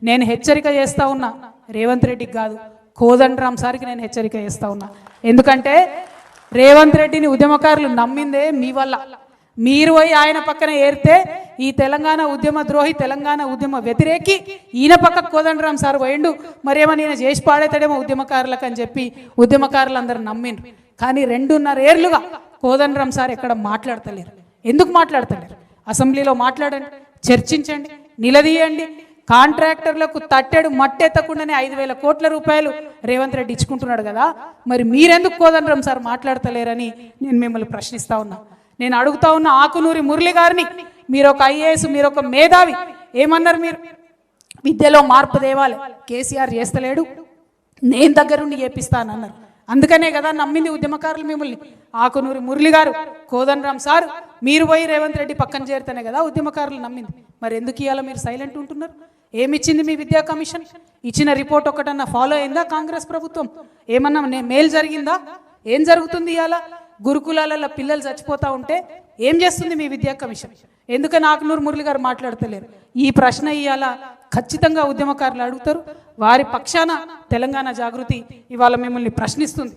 నేను హెచ్చరిక చేస్తా ఉన్నా, రేవంత్ రెడ్డికి కాదు కోదండరామ్ సార్కి నేను హెచ్చరిక చేస్తా ఉన్నా. ఎందుకంటే రేవంత్ రెడ్డిని ఉద్యమకారులు నమ్మిందే మీ వల్ల. మీరు పోయి ఆయన పక్కన ఏరితే ఈ తెలంగాణ ఉద్యమ ద్రోహి, తెలంగాణ ఉద్యమ వ్యతిరేకి ఈయన పక్కకు కోదండరామ్ సార్ పోయిండు, మరేమో నేను చేసి పాడేతాడేమో ఉద్యమకారులకు అని చెప్పి ఉద్యమకారులందరూ నమ్మిండ్రు. కానీ 2.5 ఏళ్లుగా కోదండరామ్ సార్ ఎక్కడ మాట్లాడతలేరు. ఎందుకు మాట్లాడతలేరు? అసెంబ్లీలో మాట్లాడండి, చర్చించండి, నిలదీయండి. కాంట్రాక్టర్లకు తట్టెడు మట్టెత్తకుండానే 5,000 కోట్ల రూపాయలు రేవంత్ రెడ్డి ఇచ్చుకుంటున్నాడు కదా, మరి మీరెందుకు కోదండరామ్ సార్ మాట్లాడతలేరని నేను మిమ్మల్ని ప్రశ్నిస్తా ఉన్నా. నేను అడుగుతా ఉన్న ఆకునూరి మురళి గారిని, మీరు ఒక ఐఏఎస్, మీరు ఒక మేధావి, ఏమన్నారు మీరు? విద్యలో మార్పు తేవాలి, కేసీఆర్ చేస్తలేడు, నేను దగ్గరుండి చేపిస్తానన్నారు. అందుకనే కదా నమ్మింది ఉద్యమకారులు మిమ్మల్ని. ఆకునూరి మురళి గారు, కోదండరామ్ సార్ మీరు పోయి రేవంత్ రెడ్డి పక్కన చేరితేనే కదా ఉద్యమకారులు నమ్మింది. మరి ఎందుకు ఇవాళ మీరు సైలెంట్ ఉంటున్నారు? ఏమిచ్చింది మీ విద్యా కమిషన్? ఇచ్చిన రిపోర్ట్ ఒకటన్నా ఫాలో అయిందా కాంగ్రెస్ ప్రభుత్వం? ఏమన్నా మేలు జరిగిందా? ఏం జరుగుతుంది ఇవాళ? గురుకులాలలో పిల్లలు చచ్చిపోతూ ఉంటే ఏం చేస్తుంది మీ విద్యా కమిషన్? ఎందుకని ఆకునూరు మురళి గారు మాట్లాడతలేరు? ఈ ప్రశ్న ఇవాళ ఖచ్చితంగా ఉద్యమకారులు అడుగుతారు. వారి పక్షాన తెలంగాణ జాగృతి ఇవాళ మిమ్మల్ని ప్రశ్నిస్తుంది.